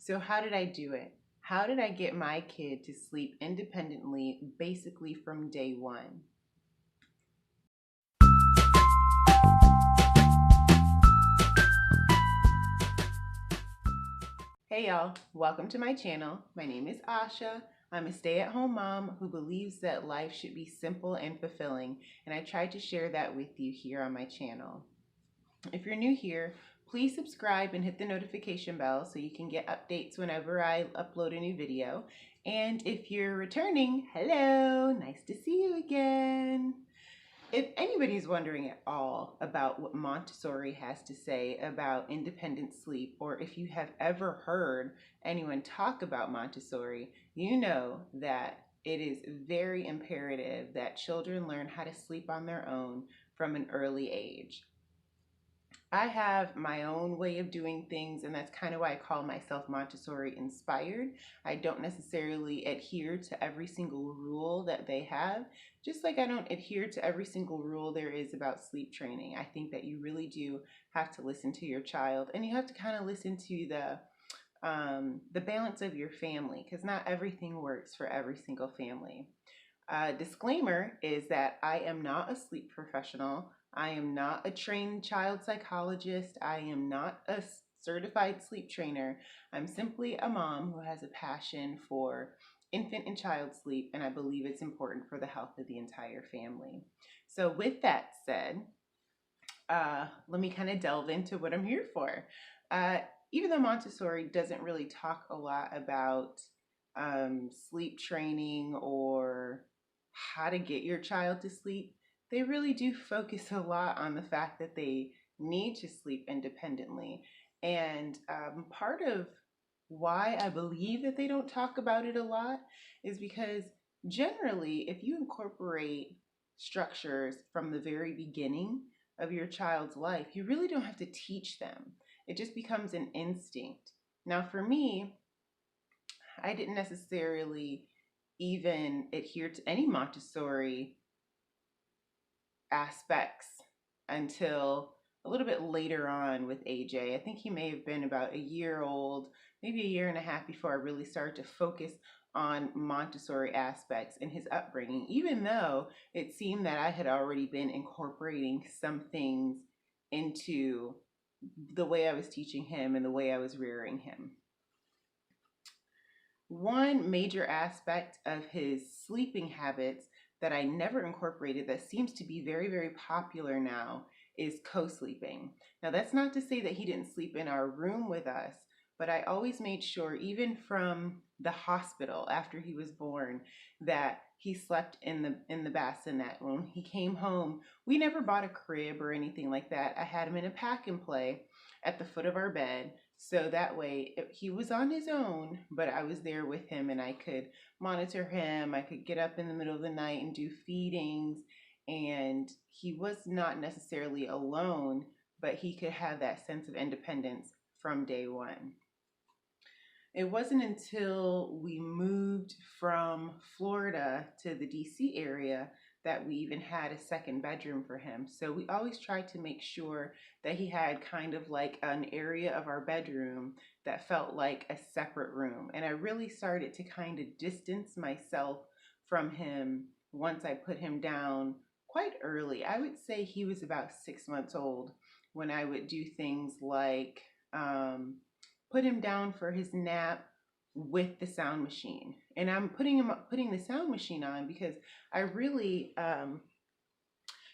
So how did I do it? How did I get my kid to sleep independently basically from day one? Hey y'all, welcome to my channel. My name is Asha. I'm a stay-at-home mom who believes that life should be simple and fulfilling, and I try to share that with you here on my channel. If you're new here, please subscribe and hit the notification bell so you can get updates whenever I upload a new video. And if you're returning, hello, nice to see you again. If anybody's wondering at all about what Montessori has to say about independent sleep, or if you have ever heard anyone talk about Montessori, you know that it is very imperative that children learn how to sleep on their own from an early age. I have my own way of doing things, and that's kind of why I call myself Montessori inspired. I don't necessarily adhere to every single rule that they have, just like I don't adhere to every single rule there is about sleep training. I think that you really do have to listen to your child, and you have to kind of listen to the balance of your family, because not everything works for every single family. Disclaimer is that I am not a sleep professional. I am not a trained child psychologist. I am not a certified sleep trainer. I'm simply a mom who has a passion for infant and child sleep, and I believe it's important for the health of the entire family. So, with that said, let me kind of delve into what I'm here for. Uh, Even though Montessori doesn't really talk a lot about sleep training or how to get your child to sleep, they really do focus a lot on the fact that they need to sleep independently. And part of why I believe that they don't talk about it a lot is because generally, if you incorporate structures from the very beginning of your child's life, you really don't have to teach them. It just becomes an instinct. Now, for me, I didn't necessarily even adhere to any Montessori aspects until a little bit later on with AJ. I think he may have been about a year old, maybe a year and a half before I really started to focus on Montessori aspects in his upbringing, even though it seemed that I had already been incorporating some things into the way I was teaching him and the way I was rearing him. One major aspect of his sleeping habits that I never incorporated that seems to be very, very popular now is co-sleeping. Now, that's not to say that he didn't sleep in our room with us, but I always made sure, even from the hospital after he was born, that he slept in the bassinet. When he came home, we never bought a crib or anything like that. I had him in a pack and play at the foot of our bed. So that way he was on his own, but I was there with him and I could monitor him. I could get up in the middle of the night and do feedings. And he was not necessarily alone, but he could have that sense of independence from day one. It wasn't until we moved from Florida to the DC area that we even had a second bedroom for him. So we always tried to make sure that he had kind of like an area of our bedroom that felt like a separate room. And I really started to kind of distance myself from him once I put him down quite early. I would say he was about 6 months old when I would do things like put him down for his nap with the sound machine. And I'm putting the sound machine on because I really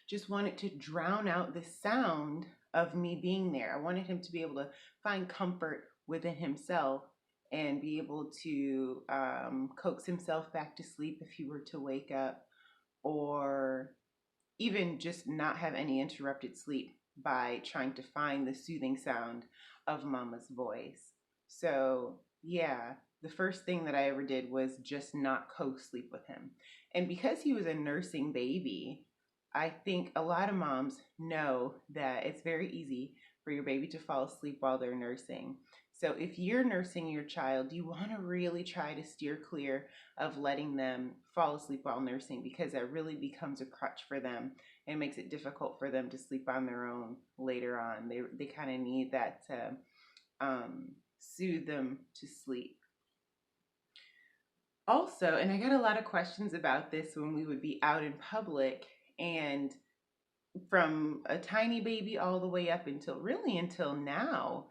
just wanted to drown out the sound of me being there. I wanted him to be able to find comfort within himself and be able to coax himself back to sleep if he were to wake up, or even just not have any interrupted sleep by trying to find the soothing sound of mama's voice. So yeah, the first thing that I ever did was just not co-sleep with him. And because he was a nursing baby, I think a lot of moms know that it's very easy for your baby to fall asleep while they're nursing. So if you're nursing your child, you want to really try to steer clear of letting them fall asleep while nursing, because that really becomes a crutch for them and makes it difficult for them to sleep on their own later on. They kind of need that to soothe them to sleep. Also, and I got a lot of questions about this when we would be out in public, and from a tiny baby all the way up until now,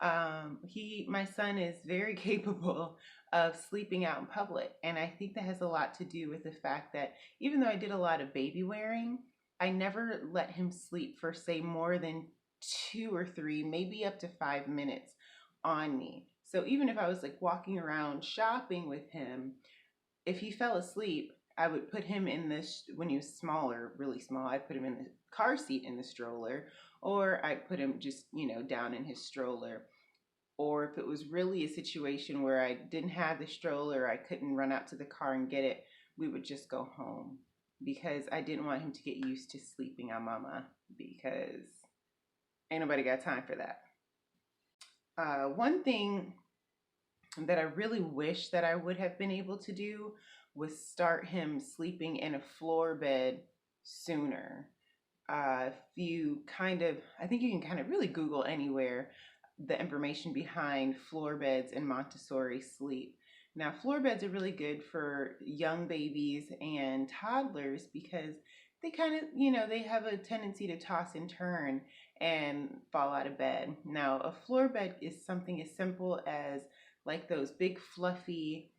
my son is very capable of sleeping out in public. And I think that has a lot to do with the fact that even though I did a lot of baby wearing, I never let him sleep for, say, more than 2 or 3, maybe up to 5 minutes on me. So even if I was like walking around shopping with him, if he fell asleep, I would put him in this, when he was smaller, really small, I'd put him in the car seat in the stroller, or I'd put him just, down in his stroller. Or if it was really a situation where I didn't have the stroller, I couldn't run out to the car and get it, we would just go home, because I didn't want him to get used to sleeping on mama, because ain't nobody got time for that. One thing that I really wish that I would have been able to do was start him sleeping in a floor bed sooner. If you I think you can kind of really Google anywhere the information behind floor beds and Montessori sleep. Now, floor beds are really good for young babies and toddlers because they kind of, they have a tendency to toss and turn and fall out of bed. Now, a floor bed is something as simple as like those big fluffy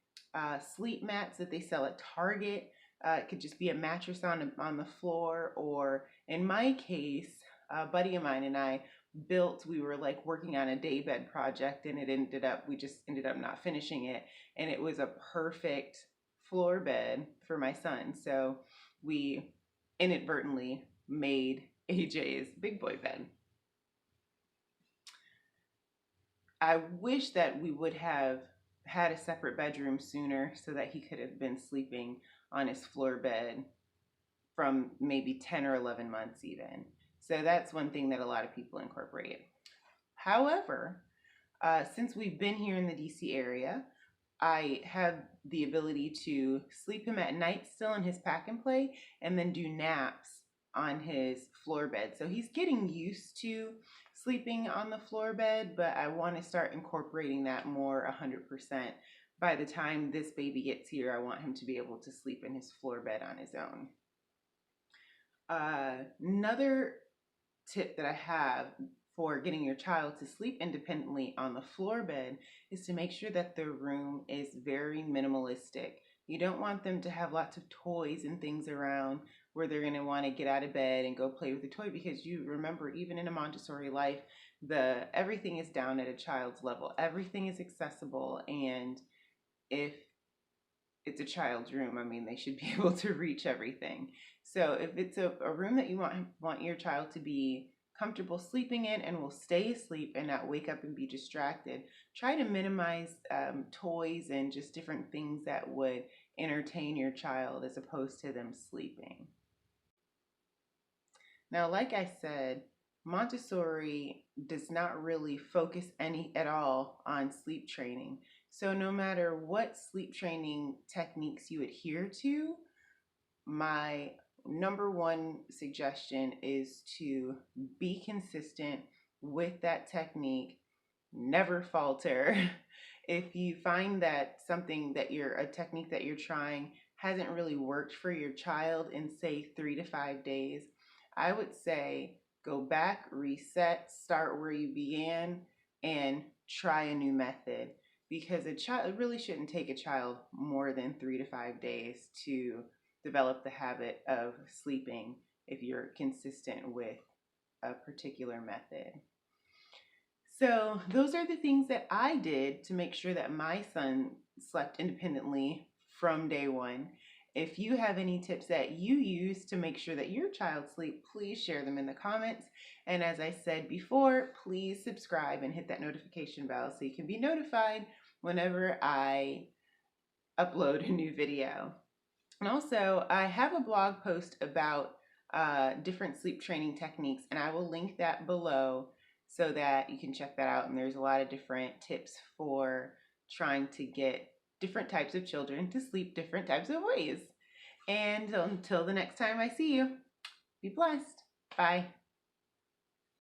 sleep mats that they sell at Target. It could just be a mattress on the floor, or in my case, a buddy of mine and I we were like working on a daybed project, and we just ended up not finishing it, and it was a perfect floor bed for my son. So we inadvertently made AJ's big boy bed. I wish that we would have had a separate bedroom sooner so that he could have been sleeping on his floor bed from maybe 10 or 11 months even. So that's one thing that a lot of people incorporate. However, since we've been here in the DC area, I have the ability to sleep him at night still in his pack and play, and then do naps on his floor bed. So he's getting used to sleeping on the floor bed, but I want to start incorporating that more 100%. By the time this baby gets here, I want him to be able to sleep in his floor bed on his own. Another tip that I have for getting your child to sleep independently on the floor bed is to make sure that the room is very minimalistic. You don't want them to have lots of toys and things around where they're going to want to get out of bed and go play with the toy, because you remember, even in a Montessori life, everything is down at a child's level. Everything is accessible, and if it's a child's room, I mean, they should be able to reach everything. So if it's a room that you want your child to be comfortable sleeping in and will stay asleep and not wake up and be distracted, try to minimize toys and just different things that would entertain your child as opposed to them sleeping. Now, like I said, Montessori does not really focus any at all on sleep training. So no matter what sleep training techniques you adhere to, my number one suggestion is to be consistent with that technique. Never falter. If you find that a technique that you're trying hasn't really worked for your child in, say, 3 to 5 days, I would say go back, reset, start where you began, and try a new method. Because it really shouldn't take a child more than 3 to 5 days to develop the habit of sleeping if you're consistent with a particular method. So those are the things that I did to make sure that my son slept independently from day one. If you have any tips that you use to make sure that your child sleep, please share them in the comments. And as I said before, please subscribe and hit that notification bell so you can be notified whenever I upload a new video. And also, I have a blog post about different sleep training techniques, and I will link that below so that you can check that out. And there's a lot of different tips for trying to get different types of children to sleep different types of ways. And until the next time I see you, be blessed. Bye.